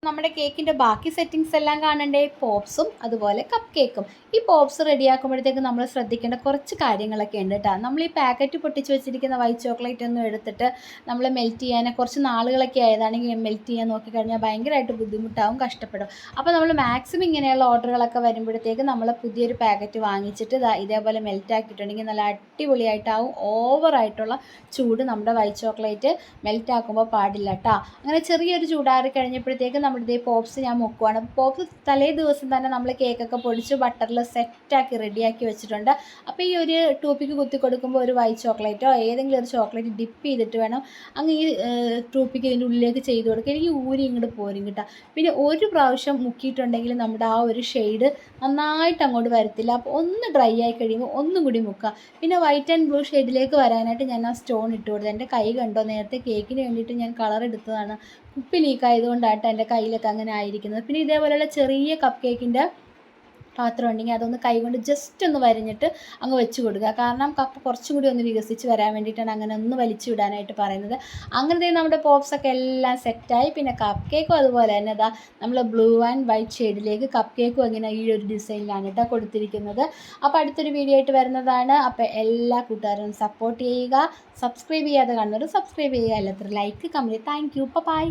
നമ്മുടെ കേക്കിൻ്റെ ബാക്കി സെറ്റിങ്സ് എല്ലാം കാണണ്ടേ? പോപ്സും അതുപോലെ കപ്പ് കേക്കും. ഈ പോപ്സ് റെഡിയാക്കുമ്പോഴത്തേക്ക് നമ്മൾ ശ്രദ്ധിക്കേണ്ട കുറച്ച് കാര്യങ്ങളൊക്കെ ഉണ്ട് കേട്ടോ. നമ്മൾ ഈ പാക്കറ്റ് പൊട്ടിച്ച് വെച്ചിരിക്കുന്ന വൈറ്റ് ചോക്ലേറ്റ് ഒന്നും എടുത്തിട്ട് നമ്മൾ മെൽറ്റ് ചെയ്യാൻ കുറച്ച് നാളുകളൊക്കെ ആയതാണെങ്കിൽ മെൽറ്റ് ചെയ്യാൻ നോക്കിക്കഴിഞ്ഞാൽ ഭയങ്കരമായിട്ട് ബുദ്ധിമുട്ടാവും, കഷ്ടപ്പെടും. അപ്പോൾ നമ്മൾ മാക്സിമം ഇങ്ങനെയുള്ള ഓർഡറുകളൊക്കെ വരുമ്പോഴത്തേക്ക് നമ്മൾ പുതിയൊരു പാക്കറ്റ് വാങ്ങിച്ചിട്ട് ഇതേപോലെ മെൽറ്റ് ആക്കിയിട്ടുണ്ടെങ്കിൽ നല്ല അടിപൊളിയായിട്ടാവും. ഓവറായിട്ടുള്ള ചൂട് നമ്മുടെ വൈറ്റ് ചോക്ലേറ്റ് മെൽറ്റ് ആക്കുമ്പോൾ പാടില്ല കേട്ടോ. അങ്ങനെ ചെറിയൊരു ചൂടാറി കഴിഞ്ഞപ്പോഴത്തേക്ക് നമ്മുടെ ഇതേ പോപ്സ് ഞാൻ മുക്കുവാണ്. പോപ്സ് തലേ ദിവസം തന്നെ നമ്മൾ കേക്കൊക്കെ പൊടിച്ച് ബട്ടറിൽ സെറ്റാക്കി റെഡിയാക്കി വെച്ചിട്ടുണ്ട്. അപ്പോൾ ഈ ഒരു ടൂപ്പിക്ക് കുത്തി കൊടുക്കുമ്പോൾ ഒരു വൈറ്റ് ചോക്ലേറ്റോ ഏതെങ്കിലും ഒരു ചോക്ലേറ്റ് ഡിപ്പ് ചെയ്തിട്ട് വേണം അങ്ങ് ഈ ടൂപ്പിക്ക് ഇതിൻ്റെ ഉള്ളിലേക്ക് ചെയ്ത് കൊടുക്കുക. എനിക്ക് ഊരി ഇങ്ങോട്ട് പോരും കേട്ടോ. പിന്നെ ഒരു പ്രാവശ്യം മുക്കിയിട്ടുണ്ടെങ്കിൽ നമ്മുടെ ആ ഒരു ഷെയ്ഡ് നന്നായിട്ട് അങ്ങോട്ട് വരത്തില്ല. അപ്പോൾ ഒന്ന് ഡ്രൈ ആയി കഴിയുമ്പോൾ ഒന്നും കൂടി മുക്കുക. പിന്നെ വൈറ്റ് ആൻഡ് ബ്ലൂ ഷെയ്ഡിലേക്ക് വരാനായിട്ട് ഞാൻ ആ സ്റ്റോൺ ഇട്ട് കൊടുത്തത്. എൻ്റെ കൈ കണ്ടോ, നേരത്തെ കേക്കിന് വേണ്ടിയിട്ട് ഞാൻ കളർ എടുത്തതാണ്. കുപ്പി ലീക്കായതുകൊണ്ടായിട്ട് എൻ്റെ കയ്യിലൊക്കെ അങ്ങനെ ആയിരിക്കുന്നത്. പിന്നെ ഇതേപോലെയുള്ള ചെറിയ കപ്പ് കേക്കിൻ്റെ പാത്രം ഉണ്ടെങ്കിൽ അതൊന്ന് കൈകൊണ്ട് ജസ്റ്റ് ഒന്ന് വരഞ്ഞിട്ട് അങ്ങ് വെച്ച് കൊടുക്കുക. കാരണം കപ്പ് കുറച്ചും കൂടി ഒന്ന് വികസിച്ച് വരാൻ വേണ്ടിയിട്ടാണ് അങ്ങനെ ഒന്ന് വലിച്ചു വിടാനായിട്ട് പറയുന്നത്. അങ്ങനത്തെ നമ്മുടെ പോപ്സൊക്കെ എല്ലാം സെറ്റായി. പിന്നെ കപ്പ് കേക്കും അതുപോലെ തന്നെ നമ്മൾ ബ്ലൂ ആൻഡ് വൈറ്റ് ഷെയ്ഡിലേക്ക് കപ്പ് കേക്കും അങ്ങനെ ഈ ഒരു ഡിസൈനിലാണ് കേട്ടോ കൊടുത്തിരിക്കുന്നത്. അപ്പോൾ അടുത്തൊരു വീഡിയോ ആയിട്ട് വരുന്നതാണ്. അപ്പോൾ എല്ലാ കൂട്ടുകാരും സപ്പോർട്ട് ചെയ്യുക. സബ്സ്ക്രൈബ് ചെയ്യാതെ കാണുന്നവർ സബ്സ്ക്രൈബ് ചെയ്യുക. എല്ലാത്തിനും like, comment. Thank you. By.